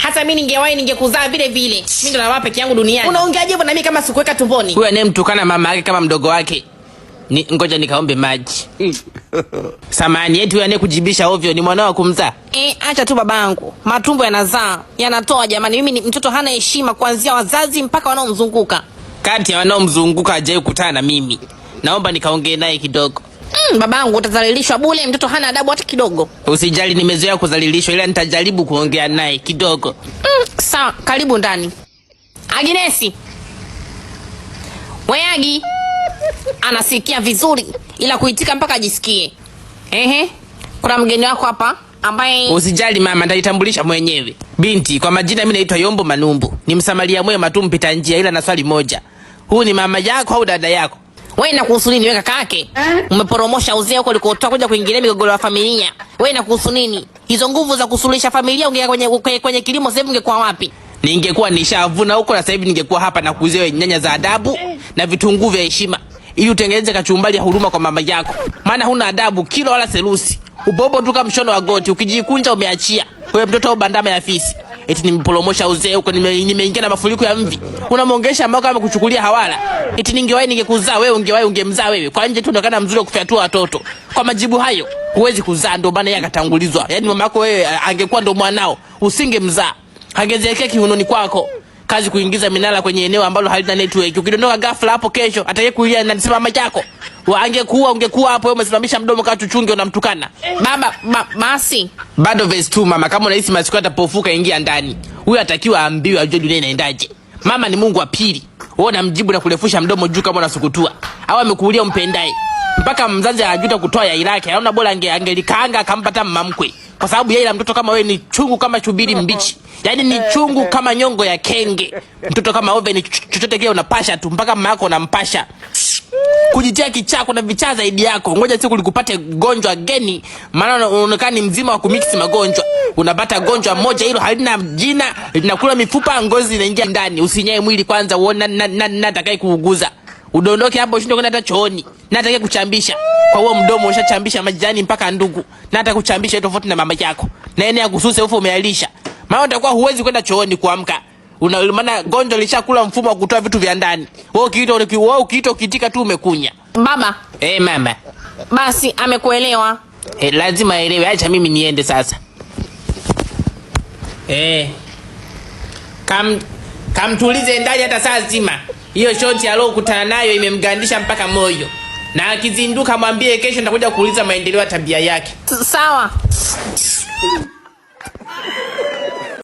Hata mimi ningewahi ningekuzaa vile vile. Mimi ndo nawa peke yangu duniani. Unaongeaje hivyo na mimi kama sikuweka tumboni? Huyu anemtukana mama yake kama mdogo wake. Ngoja nikaombe maji. Samani yetu huyu anekujibisha ovyo ni mwanao wa kumzaa. Acha tu babangu. Matumbo yanazaa, yanatoa jamani. Mimi ni mtoto hana heshima kuanzia wazazi mpaka wanaomzunguka. Kati ya wanaomzunguka hajawahi kukutana na mimi. Naomba nikaongee naye kidogo. Babangu utadhalilishwa bure, mtoto hana adabu hata kidogo. Usijali nimezoea kudhalilishwa ila nitajaribu kuongea naye kidogo. Sawa, karibu ndani. Agnesi. Weagi. Anasikia vizuri ila kuitika mpaka ajisikie. Kuna mgeni wako hapa ambaye... Usijali mama, nitaitambulisha mwenyewe. Binti, kwa majina mimi naitwa Yombo Manumbu. Ni msamaria mwema tu mpita njia, ila na swali moja. Huu ni mama yako au dada yako? Wewe inakuhusu nini wewe kaka yake? Umeporomosha uzee huko ulikotoka kuja kuingilia migogoro ya familia. Wewe inakuhusu nini? Hizo nguvu za kusuluhisha familia ungea kwenye kilimo sasa ungekuwa wapi? Ningekuwa nishavuna huko na sasa hivi ningekuwa hapa na kuuzia nyanya za adabu na vitunguu vya heshima. Ili utengeneze kachumbari ya huruma kwa mama yako. Maana huna adabu kilo wala selusi. Ubobo tu kama mshono wa goti, ukijikunja umeachia. Wewe mtoto wa bandama ya fisi. Eti nimpolomosha uzee huko nimeingia na mafuriko ya mvi. Unamwongesha ambao kama kuchukulia hawala. Eti ningewahi ningekuzaa wewe, ungemzaa wewe. Kwa nje tu ndokana mzuri wa kufiatua watoto. Kwa majibu hayo, huwezi kuzaa, ndio maana yeye akatangulizwa. Yaani mama yako wewe angekuwa ndo mwanao, usingemzaa. Angezekea kiunoni kwako. Kazi kuingiza minala kwenye eneo ambalo halina network. Ukidondoka ghafla hapo kesho atakaye kulia na nisema mama yako. Ungekuwa hapo wewe umesimamisha mdomo kama tuchunge unamtukana. Baba, basi. Bado verse 2 mama, kama unahisi masikio atapofuka ingia ndani. Huyu atakiwa aambiwe ajue dunia inaendaje. Mama ni Mungu wa pili. Wewe unamjibu na kulefusha mdomo juu kama unasukutua. Au amekuulia umpendaye. Mpaka mzazi anajuta kutoa yai lake. Anaona bora angelikaanga akampata mama mkwe. Kwa sababu yai la mtoto kama wewe ni chungu kama chubiri mbichi. Yaani ni chungu kama nyongo ya kenge. Mtoto kama wewe ni chochote kile unapasha tu mpaka mama yako unampasha. Kujitia kichako na vichaa zaidi yako. Ngoja siku likupate gonjwa geni, maana unaonekana ni mzima wa kumix magonjwa. Unapata gonjwa moja hilo halina jina, linakula mifupa, ngozi inaingia ndani. Usinyae mwili kwanza uone na atakaye kuuguza. Udondoke hapo ushinde kwenda hata chooni. Na atakaye kuchambisha. Kwa huo mdomo ushachambisha majani mpaka ndugu. Na atakuchambisha tofauti na mama yako. Na yeye akususe ufu umealisha. Maana utakuwa huwezi kwenda chooni kuamka. Maana gonjwa lishakula mfumo wa kutoa vitu vya ndani. Wewe ukiita ukitika tu umekunya. Baba. Mama. Basi amekuelewa. Lazima aelewe. Acha mimi niende sasa. Kamtulize ndani hata saa zima. Hiyo shoti aliyokutana nayo imemgandisha mpaka moyo. Na akizinduka mwambie kesho nitakuja kuuliza maendeleo ya tabia yake. Sawa.